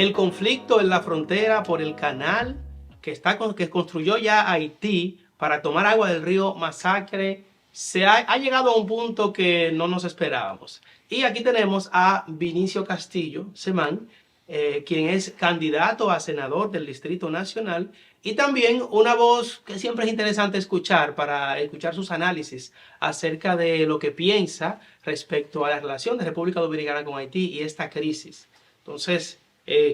el conflicto en la frontera por el canal que construyó ya Haití para tomar agua del río Masacre ha llegado a un punto que no nos esperábamos. Y aquí tenemos a Vinicio Castillo Semán, quien es candidato a senador del Distrito Nacional y también una voz que siempre es interesante escuchar para escuchar sus análisis acerca de lo que piensa respecto a la relación de República Dominicana con Haití y esta crisis. Entonces,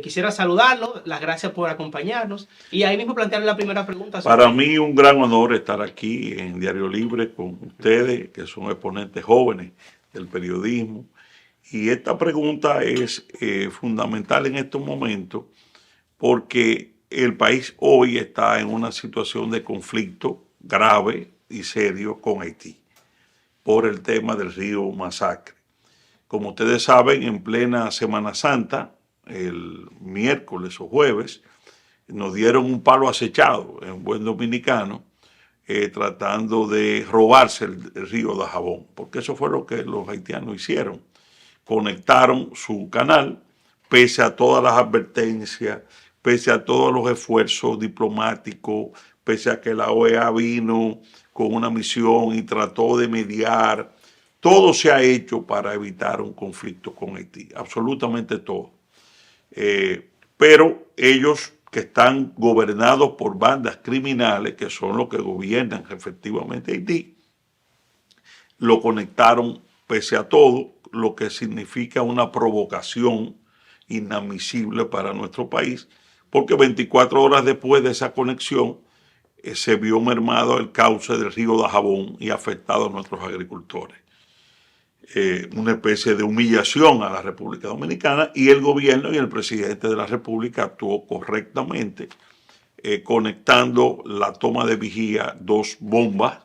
quisiera saludarlo, las gracias por acompañarnos y ahí mismo plantearle la primera pregunta. Para mí un gran honor estar aquí en Diario Libre con ustedes, que son exponentes jóvenes del periodismo. Y esta pregunta es fundamental en estos momentos porque el país hoy está en una situación de conflicto grave y serio con Haití por el tema del río Masacre. Como ustedes saben, en plena Semana Santa, el miércoles o jueves, nos dieron un palo acechado en buen dominicano, tratando de robarse el río Dajabón, porque eso fue lo que los haitianos hicieron. Conectaron su canal, pese a todas las advertencias, pese a todos los esfuerzos diplomáticos, pese a que la OEA vino con una misión y trató de mediar. Todo se ha hecho para evitar un conflicto con Haití, absolutamente todo. Pero ellos, que están gobernados por bandas criminales, que son los que gobiernan efectivamente Haití, lo conectaron pese a todo, lo que significa una provocación inadmisible para nuestro país, porque 24 horas después de esa conexión se vio mermado el cauce del río Dajabón y afectado a nuestros agricultores. Una especie de humillación a la República Dominicana, y el gobierno y el presidente de la República actuó correctamente, conectando la toma de vigía, 2 bombas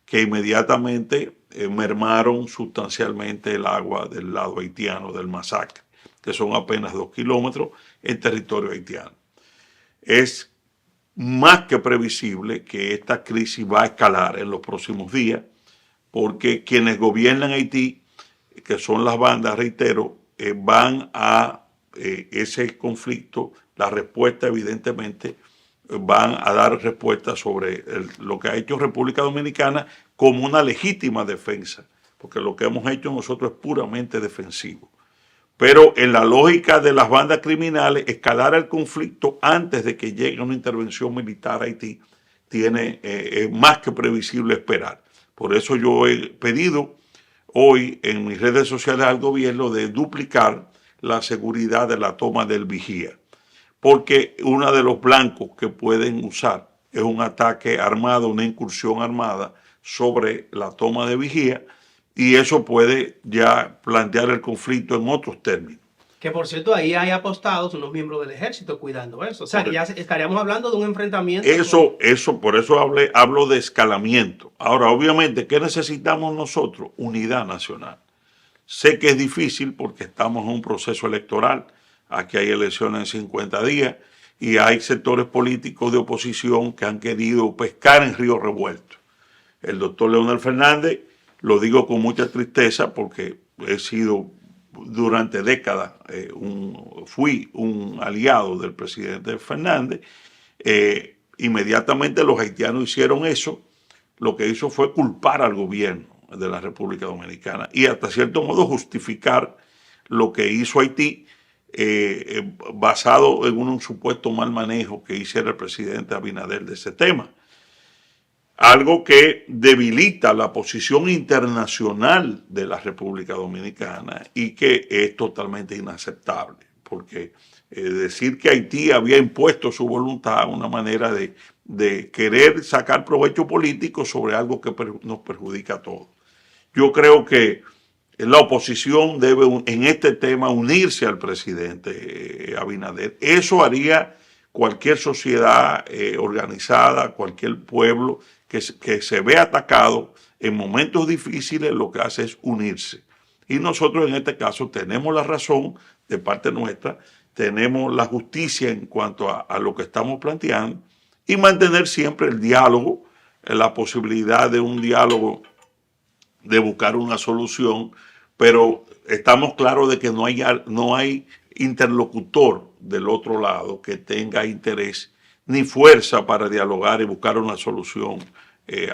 que inmediatamente mermaron sustancialmente el agua del lado haitiano del Masacre, que son apenas 2 kilómetros en territorio haitiano. Es más que previsible que esta crisis va a escalar en los próximos días, porque quienes gobiernan Haití, que son las bandas, reitero, van a ese conflicto, la respuesta evidentemente van a dar respuesta sobre lo que ha hecho República Dominicana como una legítima defensa, porque lo que hemos hecho nosotros es puramente defensivo. Pero en la lógica de las bandas criminales, escalar el conflicto antes de que llegue una intervención militar a Haití tiene más que previsible esperar. Por eso yo he pedido hoy en mis redes sociales al gobierno de duplicar la seguridad de la toma del vigía, porque uno de los blancos que pueden usar es un ataque armado, una incursión armada sobre la toma de vigía, y eso puede ya plantear el conflicto en otros términos. Que por cierto, ahí hay apostados unos miembros del ejército cuidando eso. O sea, que ya estaríamos hablando de un enfrentamiento. Por eso hablo de escalamiento. Ahora, obviamente, ¿qué necesitamos nosotros? Unidad nacional. Sé que es difícil porque estamos en un proceso electoral. Aquí hay elecciones en 50 días y hay sectores políticos de oposición que han querido pescar en río revuelto. El doctor Leonel Fernández, lo digo con mucha tristeza porque he sido durante décadas fui un aliado del presidente Fernández. Inmediatamente los haitianos hicieron eso, lo que hizo fue culpar al gobierno de la República Dominicana y hasta cierto modo justificar lo que hizo Haití, basado en un supuesto mal manejo que hiciera el presidente Abinader de ese tema. Algo que debilita la posición internacional de la República Dominicana y que es totalmente inaceptable, porque decir que Haití había impuesto su voluntad, una manera de querer sacar provecho político sobre algo que nos perjudica a todos. Yo creo que la oposición debe en este tema unirse al presidente Abinader. Eso haría cualquier sociedad organizada, cualquier pueblo que se ve atacado en momentos difíciles, lo que hace es unirse. Y nosotros en este caso tenemos la razón de parte nuestra, tenemos la justicia en cuanto a lo que estamos planteando y mantener siempre el diálogo, la posibilidad de un diálogo, de buscar una solución, pero estamos claros de que no hay interlocutor del otro lado que tenga interés ni fuerza para dialogar y buscar una solución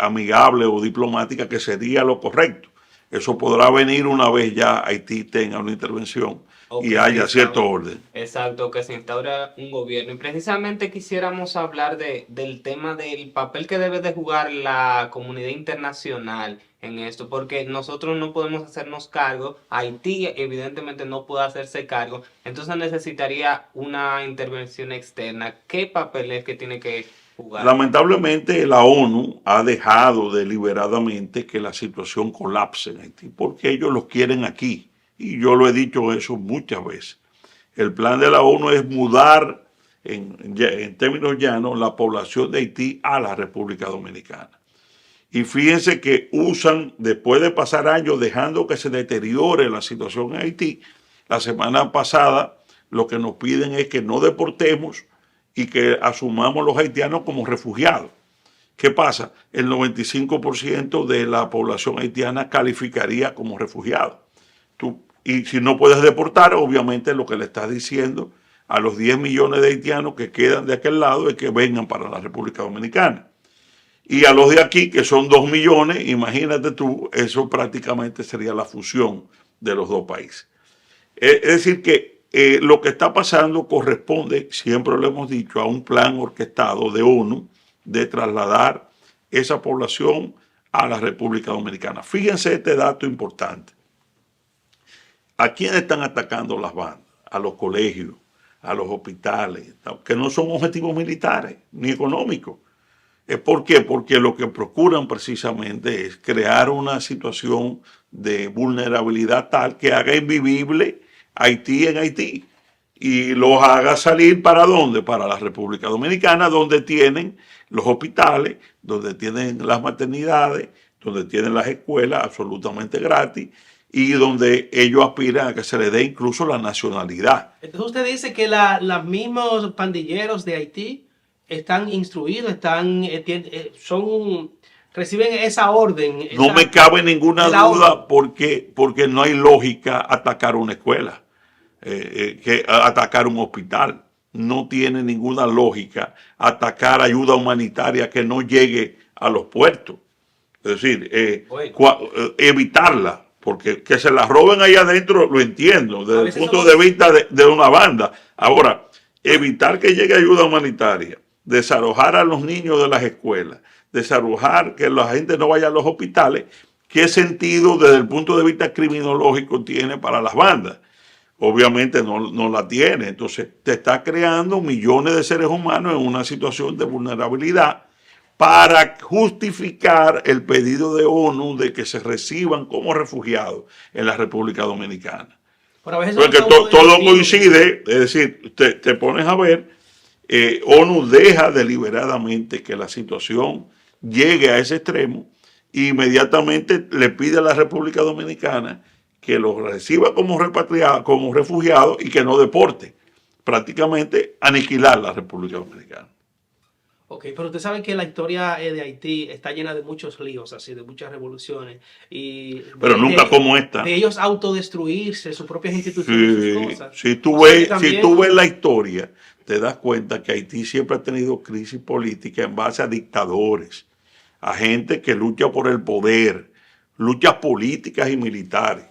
amigable o diplomática, que sería lo correcto. Eso podrá venir una vez ya Haití tenga una intervención y haya cierto orden. Exacto, que se instaura un gobierno. Y precisamente quisiéramos hablar del tema del papel que debe de jugar la comunidad internacional en esto, porque nosotros no podemos hacernos cargo, Haití evidentemente no puede hacerse cargo, entonces necesitaría una intervención externa. ¿Qué papel es que tiene que jugar? Lamentablemente la ONU ha dejado deliberadamente que la situación colapse en Haití, porque ellos los quieren aquí. Y yo lo he dicho eso muchas veces. El plan de la ONU es mudar, en términos llanos, la población de Haití a la República Dominicana. Y fíjense que usan, después de pasar años dejando que se deteriore la situación en Haití, la semana pasada lo que nos piden es que no deportemos y que asumamos los haitianos como refugiados. ¿Qué pasa? El 95% de la población haitiana calificaría como refugiado. Y si no puedes deportar, obviamente lo que le estás diciendo a los 10 millones de haitianos que quedan de aquel lado es que vengan para la República Dominicana. Y a los de aquí, que son 2 millones, imagínate tú, eso prácticamente sería la fusión de los dos países. Es decir que lo que está pasando corresponde, siempre lo hemos dicho, a un plan orquestado de ONU de trasladar esa población a la República Dominicana. Fíjense este dato importante. ¿A quién están atacando las bandas? A los colegios, a los hospitales, que no son objetivos militares ni económicos. ¿Por qué? Porque lo que procuran precisamente es crear una situación de vulnerabilidad tal que haga invivible Haití en Haití y los haga salir ¿para dónde? Para la República Dominicana, donde tienen los hospitales, donde tienen las maternidades, donde tienen las escuelas absolutamente gratis y donde ellos aspiran a que se les dé incluso la nacionalidad. Entonces usted dice que los mismos pandilleros de Haití están instruidos, reciben esa orden. No me cabe ninguna duda porque no hay lógica atacar una escuela, que atacar un hospital. No tiene ninguna lógica atacar ayuda humanitaria que no llegue a los puertos. Es decir, evitarla, porque que se la roben ahí adentro lo entiendo, desde el punto de vista de una banda. Ahora, evitar que llegue ayuda humanitaria, desalojar a los niños de las escuelas, desalojar que la gente no vaya a los hospitales, ¿qué sentido desde el punto de vista criminológico tiene para las bandas? Obviamente no la tiene. Entonces te está creando millones de seres humanos en una situación de vulnerabilidad para justificar el pedido de ONU de que se reciban como refugiados en la República Dominicana. Porque todo coincide, es decir, te pones a ver, ONU deja deliberadamente que la situación llegue a ese extremo e inmediatamente le pide a la República Dominicana que los reciba como repatriados, como refugiados y que no deporte. Prácticamente aniquilar la República Dominicana. Ok, pero usted sabe que la historia de Haití está llena de muchos líos, así, de muchas revoluciones. Pero nunca como esta. De ellos autodestruirse, sus propias instituciones, sí, sus cosas. Si tú ves la historia, te das cuenta que Haití siempre ha tenido crisis política en base a dictadores, a gente que lucha por el poder, luchas políticas y militares.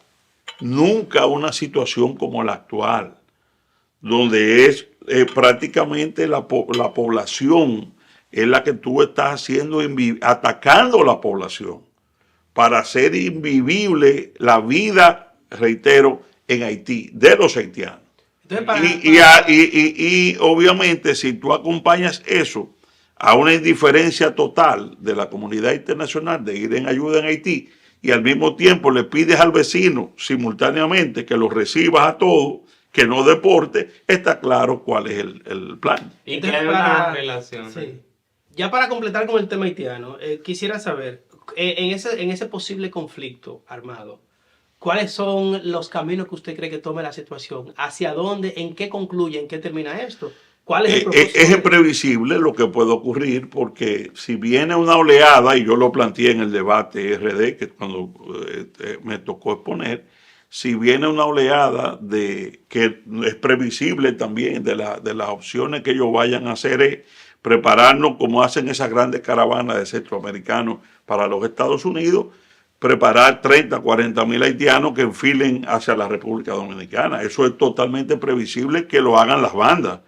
Nunca una situación como la actual, donde es prácticamente la población es la que tú estás haciendo, atacando la población para hacer invivible la vida, reitero, en Haití, de los haitianos. Y obviamente si tú acompañas eso a una indiferencia total de la comunidad internacional de ir en ayuda en Haití y al mismo tiempo le pides al vecino simultáneamente que los recibas a todos, que no deporte, está claro cuál es el plan. Y que hay una relación. Sí. Ya para completar con el tema haitiano, quisiera saber, en ese posible conflicto armado, ¿cuáles son los caminos que usted cree que tome la situación? ¿Hacia dónde? ¿En qué concluye? ¿En qué termina esto? ¿Cuál es el propósito? Es imprevisible lo que puede ocurrir porque si viene una oleada, y yo lo planteé en el debate RD, que cuando me tocó exponer, si viene una oleada que es previsible también de las opciones que ellos vayan a hacer es prepararnos como hacen esas grandes caravanas de centroamericanos para los Estados Unidos, preparar 30, 40 mil haitianos que enfilen hacia la República Dominicana. Eso es totalmente previsible que lo hagan las bandas.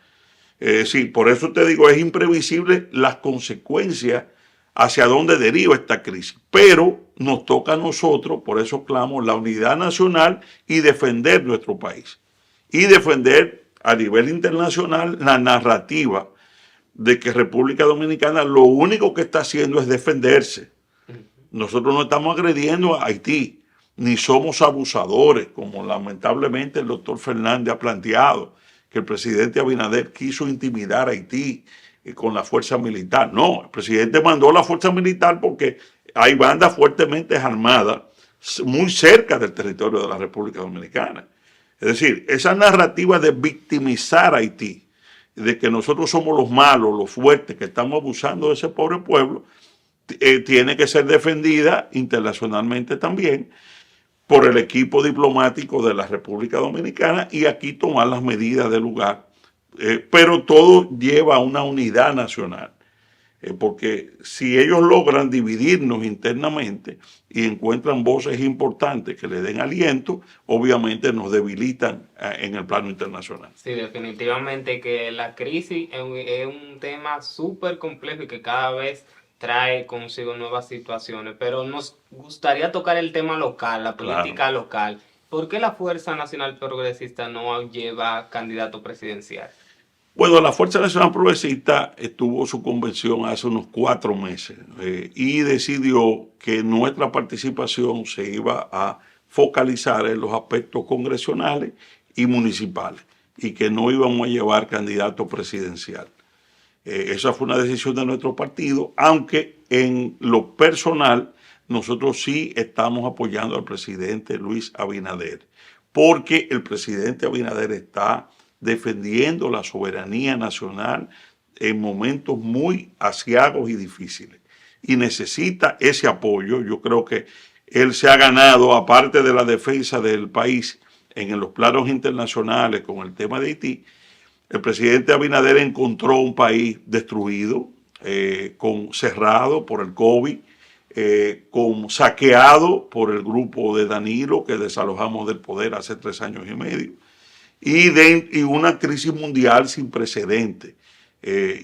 Sí, por eso te digo, es imprevisible las consecuencias hacia dónde deriva esta crisis. Pero nos toca a nosotros, por eso clamo, la unidad nacional y defender nuestro país. Y defender a nivel internacional la narrativa de que República Dominicana lo único que está haciendo es defenderse. Nosotros no estamos agrediendo a Haití, ni somos abusadores, como lamentablemente el doctor Fernández ha planteado, que el presidente Abinader quiso intimidar a Haití con la fuerza militar. No, el presidente mandó la fuerza militar porque hay bandas fuertemente armadas muy cerca del territorio de la República Dominicana. Es decir, esa narrativa de victimizar a Haití, de que nosotros somos los malos, los fuertes, que estamos abusando de ese pobre pueblo, tiene que ser defendida internacionalmente también por el equipo diplomático de la República Dominicana y aquí tomar las medidas del lugar. Pero todo lleva a una unidad nacional. Porque si ellos logran dividirnos internamente y encuentran voces importantes que le den aliento, obviamente nos debilitan en el plano internacional. Sí, definitivamente que la crisis es un tema súper complejo y que cada vez trae consigo nuevas situaciones, pero nos gustaría tocar el tema local, la política local. ¿Por qué la Fuerza Nacional Progresista no lleva candidato presidencial? Bueno, la Fuerza Nacional Progresista tuvo su convención hace unos 4 meses y decidió que nuestra participación se iba a focalizar en los aspectos congresionales y municipales y que no íbamos a llevar candidato presidencial. Esa fue una decisión de nuestro partido, aunque en lo personal nosotros sí estamos apoyando al presidente Luis Abinader, porque el presidente Abinader está defendiendo la soberanía nacional en momentos muy aciagos y difíciles y necesita ese apoyo. Yo creo que él se ha ganado, aparte de la defensa del país en los planos internacionales con el tema de Haití. El presidente Abinader encontró un país destruido, cerrado por el COVID, saqueado por el grupo de Danilo que desalojamos del poder hace 3 años y medio, y una crisis mundial sin precedentes.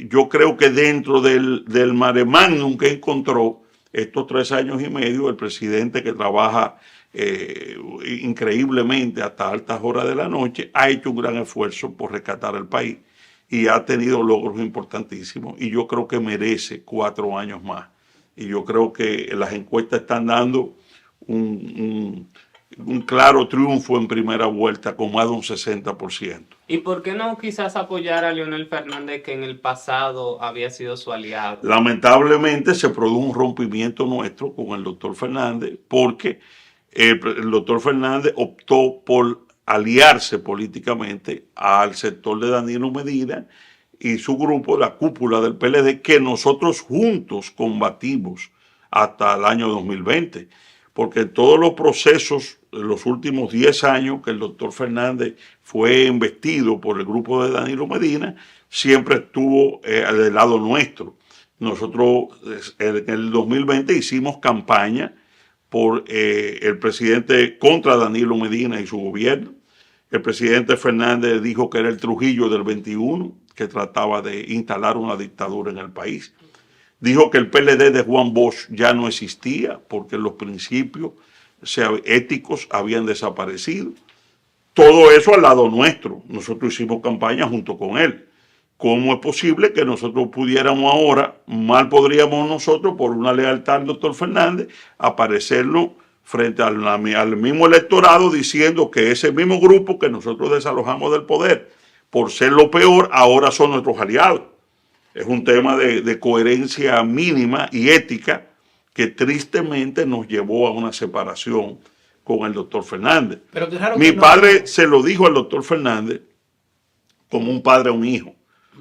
Yo creo que dentro del mare magnum que encontró estos 3 años y medio, el presidente que trabaja increíblemente hasta altas horas de la noche, ha hecho un gran esfuerzo por rescatar el país y ha tenido logros importantísimos y yo creo que merece 4 años más. Y yo creo que las encuestas están dando un claro triunfo en primera vuelta con más de un 60%. ¿Y por qué no quizás apoyar a Leonel Fernández, que en el pasado había sido su aliado? Lamentablemente se produjo un rompimiento nuestro con el doctor Fernández porque el doctor Fernández optó por aliarse políticamente al sector de Danilo Medina y su grupo, la cúpula del PLD, que nosotros juntos combatimos hasta el año 2020. Porque todos los procesos de los últimos 10 años que el doctor Fernández fue investido por el grupo de Danilo Medina, siempre estuvo del lado nuestro. Nosotros en el 2020 hicimos campaña por el presidente contra Danilo Medina y su gobierno. El presidente Fernández dijo que era el Trujillo del 21, que trataba de instalar una dictadura en el país. Dijo que el PLD de Juan Bosch ya no existía porque los principios éticos habían desaparecido. Todo eso al lado nuestro. Nosotros hicimos campaña junto con él. ¿Cómo es posible que nosotros pudiéramos ahora, mal podríamos nosotros, por una lealtad al doctor Fernández, aparecernos frente al mismo electorado diciendo que ese mismo grupo que nosotros desalojamos del poder, por ser lo peor, ahora son nuestros aliados? Es un tema de coherencia mínima y ética que tristemente nos llevó a una separación con el doctor Fernández. Pero claro, mi padre se lo dijo al doctor Fernández como un padre a un hijo,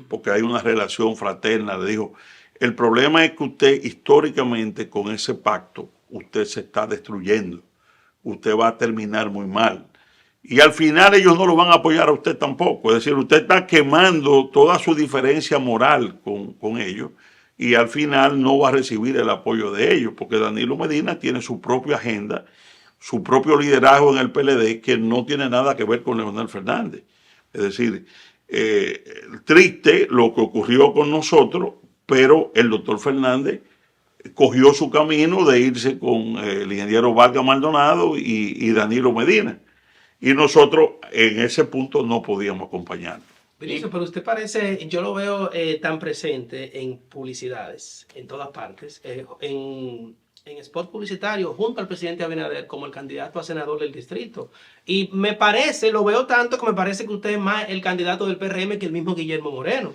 porque hay una relación fraterna. Le dijo, el problema es que usted históricamente con ese pacto, usted se está destruyendo. usted va a terminar muy mal. Y al final ellos no lo van a apoyar a usted tampoco. Es decir, usted está quemando toda su diferencia moral con ellos y al final no va a recibir el apoyo de ellos, porque Danilo Medina tiene su propia agenda, su propio liderazgo en el PLD que no tiene nada que ver con Leonel Fernández. Es decir, triste lo que ocurrió con nosotros, pero el doctor Fernández cogió su camino de irse con el ingeniero Vargas Maldonado y Danilo Medina. Y nosotros en ese punto no podíamos acompañar. Vinicio, pero usted parece, yo lo veo tan presente en publicidades, en todas partes, en spot publicitario, junto al presidente Abinader como el candidato a senador del distrito. Y me parece, lo veo tanto que me parece que usted es más el candidato del PRM que el mismo Guillermo Moreno.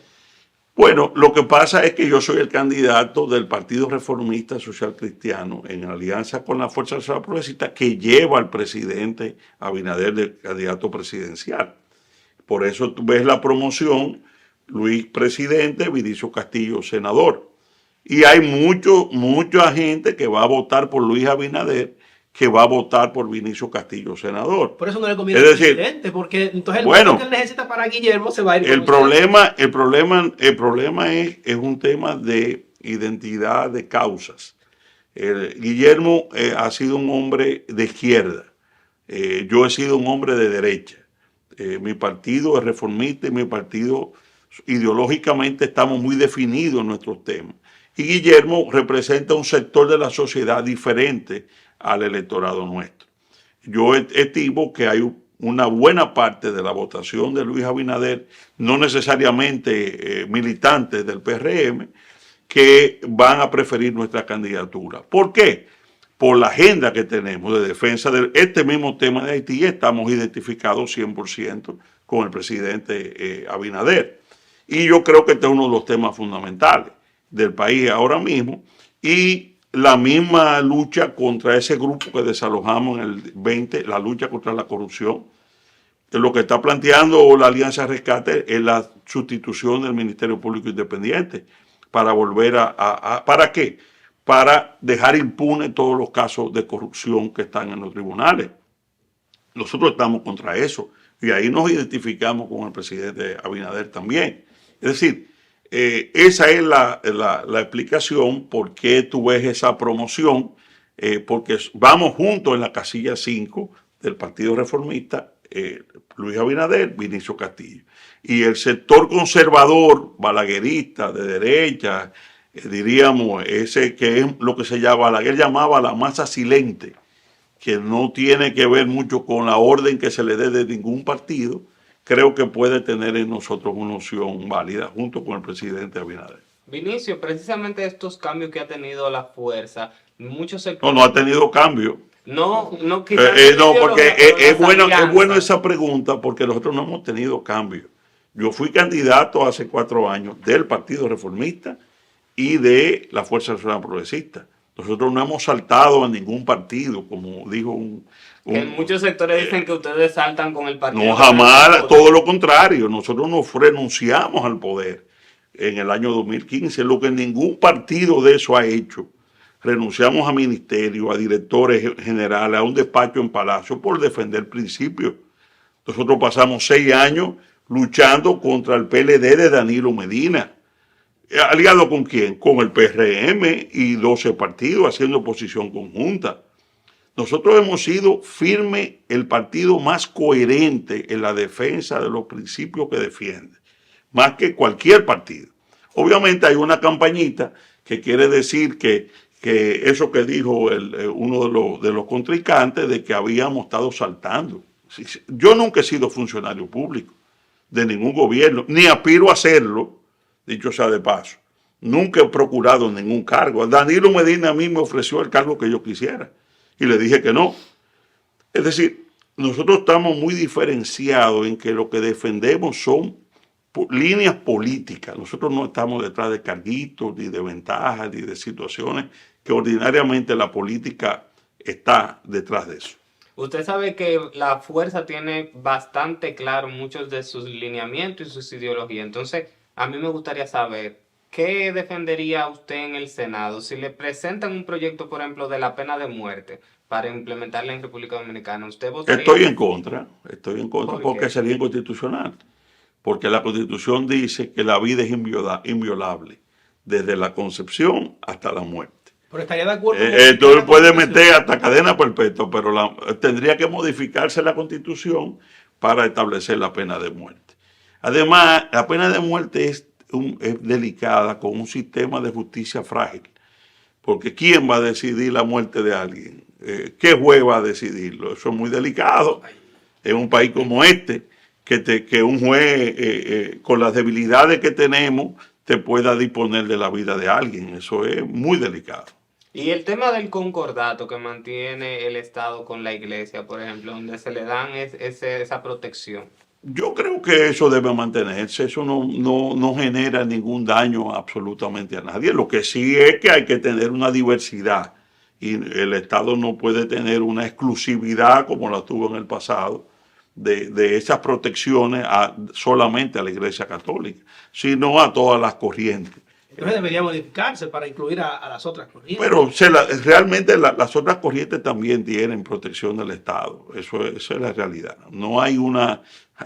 Bueno, lo que pasa es que yo soy el candidato del Partido Reformista Social Cristiano en alianza con la Fuerza Social Progresista que lleva al presidente Abinader de candidato presidencial. Por eso tú ves la promoción, Luis presidente, Vinicio Castillo senador. Y hay mucha gente que va a votar por Luis Abinader, que va a votar por Vinicio Castillo senador. Por eso no le conviene al presidente, porque entonces el bueno, voto que él necesita para Guillermo se va a ir. El problema es un tema de identidad de causas. Guillermo ha sido un hombre de izquierda. Yo he sido un hombre de derecha. Mi partido es reformista y mi partido ideológicamente estamos muy definidos en nuestros temas. Y Guillermo representa un sector de la sociedad diferente al electorado nuestro. Yo estimo que hay una buena parte de la votación de Luis Abinader, no necesariamente militantes del PRM, que van a preferir nuestra candidatura. ¿Por qué? Por la agenda que tenemos de defensa de este mismo tema de Haití, estamos identificados 100% con el presidente Abinader. Y yo creo que este es uno de los temas fundamentales del país ahora mismo. Y la misma lucha contra ese grupo que desalojamos en el 20, la lucha contra la corrupción, que lo que está planteando la Alianza Rescate es la sustitución del Ministerio Público Independiente para volver ¿para qué? Para dejar impunes todos los casos de corrupción que están en los tribunales. Nosotros estamos contra eso y ahí nos identificamos con el presidente Abinader también. Es decir, esa es la explicación por qué tú ves esa promoción, porque vamos juntos en la casilla 5 del Partido Reformista, Luis Abinader, Vinicio Castillo. Y el sector conservador, balaguerista, de derecha, diríamos, ese que es lo que se llama, Balaguer llamaba la masa silente, que no tiene que ver mucho con la orden que se le dé de ningún partido, creo que puede tener en nosotros una opción válida junto con el presidente Abinader. Vinicio, precisamente estos cambios que ha tenido la fuerza, muchos sectores... No ha tenido cambio. No, porque es bueno esa pregunta porque nosotros no hemos tenido cambio. Yo fui candidato hace 4 años del Partido Reformista y de la Fuerza Nacional Progresista. Nosotros no hemos saltado a ningún partido, como dijo que muchos sectores dicen que ustedes saltan con el partido. No, jamás, todo lo contrario. Nosotros nos renunciamos al poder en el año 2015, lo que ningún partido de eso ha hecho. Renunciamos a ministerios, a directores generales, a un despacho en Palacio por defender principios. Nosotros pasamos 6 años luchando contra el PLD de Danilo Medina. ¿Aliado con quién? Con el PRM y 12 partidos haciendo oposición conjunta. Nosotros hemos sido firme, el partido más coherente en la defensa de los principios que defiende, más que cualquier partido. Obviamente hay una campañita que quiere decir que eso que dijo uno de los contrincantes, de que habíamos estado saltando. Yo nunca he sido funcionario público de ningún gobierno, ni aspiro a hacerlo, dicho sea de paso. Nunca he procurado ningún cargo. Danilo Medina a mí me ofreció el cargo que yo quisiera y le dije que no. Es decir, nosotros estamos muy diferenciados en que lo que defendemos son líneas políticas. Nosotros no estamos detrás de carguitos, ni de ventajas, ni de situaciones que ordinariamente la política está detrás de eso. Usted sabe que la fuerza tiene bastante claro muchos de sus lineamientos y sus ideologías. Entonces, a mí me gustaría saber, ¿qué defendería usted en el Senado? Si le presentan un proyecto, por ejemplo, de la pena de muerte, para implementarla en República Dominicana. ¿Usted votaría? Estoy en contra ¿Por porque qué? sería inconstitucional. Porque la Constitución dice que la vida es inviolable, desde la concepción hasta la muerte. Pero estaría de acuerdo con Entonces la puede Constitución. meter hasta cadena perpetua, pero tendría que modificarse la Constitución para establecer la pena de muerte. Además, la pena de muerte es delicada con un sistema de justicia frágil, porque ¿quién va a decidir la muerte de alguien? ¿Qué juez va a decidirlo? Eso es muy delicado en un país como este, que un juez con las debilidades que tenemos te pueda disponer de la vida de alguien. Eso es muy delicado. Y el tema del concordato que mantiene el Estado con la Iglesia, por ejemplo, donde se le dan esa protección. Yo creo que eso debe mantenerse, eso no genera ningún daño absolutamente a nadie. Lo que sí es que hay que tener una diversidad y el Estado no puede tener una exclusividad como la tuvo en el pasado de esas protecciones solamente a la Iglesia Católica, sino a todas las corrientes. Entonces debería modificarse para incluir a las otras corrientes. Pero realmente las otras corrientes también tienen protección del Estado. Esa es la realidad. No hay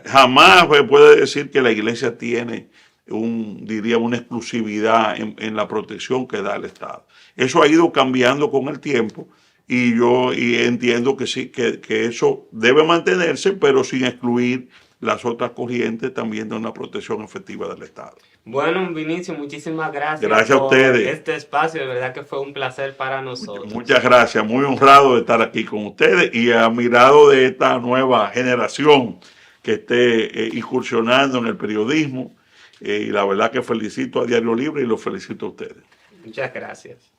jamás se puede decir que la Iglesia tiene diría una exclusividad en la protección que da el Estado. Eso ha ido cambiando con el tiempo y yo entiendo que sí, que eso debe mantenerse, pero sin excluir las otras corrientes también de una protección efectiva del Estado. Bueno, Vinicio, muchísimas gracias. Gracias a por ustedes. este espacio, de verdad que fue un placer para nosotros. Muchas gracias, muy honrado de estar aquí con ustedes y admirado de esta nueva generación que esté incursionando en el periodismo. Y la verdad que felicito a Diario Libre y los felicito a ustedes. Muchas gracias.